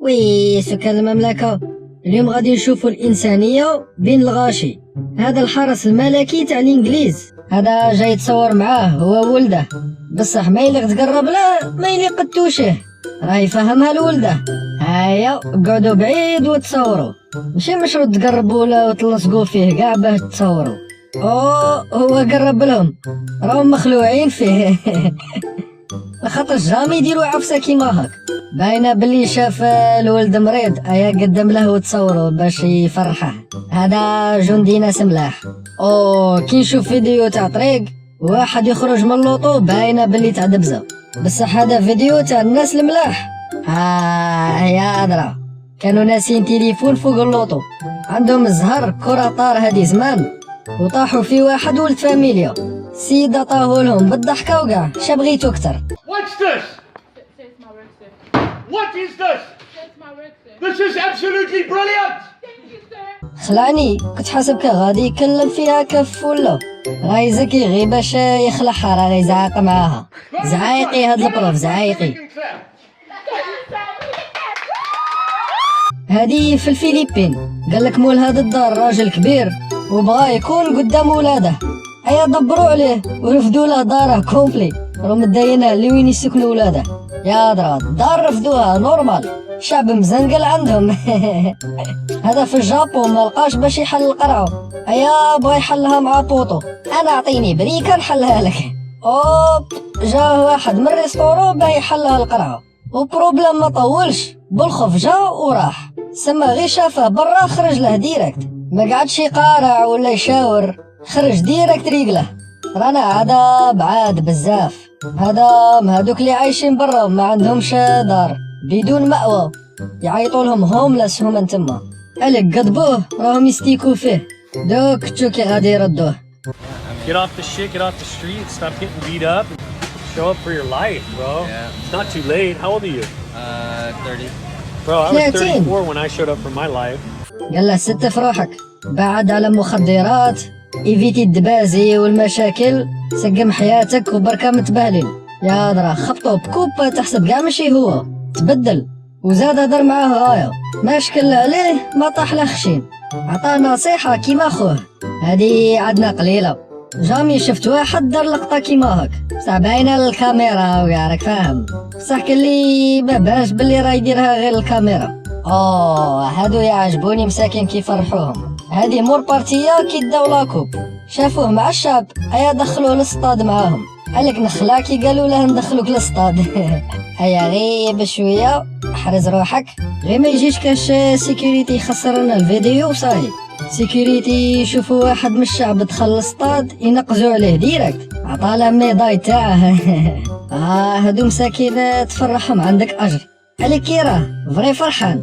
وي سكان المملكة، اليوم غادي نشوفوا الإنسانية بين الغاشي. هذا الحرس الملكي تاع الإنجليز، هذا جاي يتصور معاه هو ولده، بصح ما يليق تقرب له، ما يليق توشيه، راهي فهمها لولده. هيا قعدوا بعيد وتصوروا، ماشي مشروط تقربوا له وتلصقوا فيه كاع باه تصوروا. هو قرب لهم، راهم مخلوعين فيه. خاطر جامي يديروا عفسه كيما هاك، باينه بلي شاف الولد مريض، ايا قدم له وتصوروا باش يفرحه. هذا جندي ناس ملاح. كي نشوف فيديو تاع طريق واحد يخرج من اللوطو، باينه بلي تاع دبزه، بصح هذا فيديو تاع الناس الملاح. يا درا كانوا ناسين تليفون فوق اللوطو، عندهم الزهر كرة طار هادي زمان، وطاحوا في واحد ولد فاميليا، السيد عطاهولهم بالضحكة وكاع، شبغيتو كتر. What's this? It's my work, sir. What is this? It's my work, sir. This is absolutely brilliant! Thank you, sir. خلعني كنت حاسبك غادي يكلم فيها كف ولا راهي ذكي غير باش يخلعها، راه يزعق معاها. زعايقي هاد البروف، زعايقي. هادي في الفلبين، قالك مول هاد الدار راجل كبير وبغا يكون قدام ولاده، ايا دبروا عليه ورفدوا له داره كومبلي، راهم مداينه اللي وين يسكنوا ولاده. يا درا الدار رفدوها نورمال، شعب مزنقل عندهم. هذا في الجابون ما لقاش باش يحل القرعه، ايا بغا يحلها مع بوطو، انا اعطيني بريكه نحلها لك. جاه واحد من الريستورو باه يحلها القرعه، وبروبلم ما طولش، بالخوف جا وراح، سما غير شافه برا خرج له ديريكت، ما قعدش يقارع ولا يشاور، خرج ديريكت ريقله. رانا هذا بعاد بزاف، هادوك اللي عايشين برا وما عندهمش دار، بدون مأوى، يعيطوا لهم هوملس هما نتما، عليك قضبوه راهم يستيكوا فيه، دوك تشوكي غادي يردوه. Get off the shit, get off the street, stop getting beat up, show up for your life, bro. Yeah. It's not too late. How old are you? 30. Bro, I was 13. 34 when I showed up for my life. قال له ست في روحك، بعد على مخدرات، ايفيتي الدبازي والمشاكل، سقم حياتك وبركة متبهلين. يا درا خبطو بكوبا تحسب كاع ماشي هو، تبدل وزاد هدر معاه غاية، ما شكل عليه ما طاح له خشين، عطاه نصيحة كيما خوه. هادي عدنا قليلة، جامي شفت واحد دار لقطة كيما هاك، بصح باينة الكاميرا وكاع راك فاهم، بصح كلي ما باش بلي راه يديرها غير الكاميرا. هادو يعجبوني مساكين كيفرحوهم، هادي مور بارتية كي داو لاكوب، شافوه مع الشعب ايا دخلوه للصطاد معاهم، عليك نخلاكي قالوا له ندخلوك للصطاد. هيا غير بشوية احرز روحك، غير ما يجيش كاش سيكوريتي يخسرنا الفيديو وصاي. سيكوريتي يشوفوا واحد من الشعب دخل للصطاد ينقزوا عليه ديريكت، عطاله ميداي تاعه. هادو مساكين تفرحهم، عندك اجر عليك كي راه فري فرحان.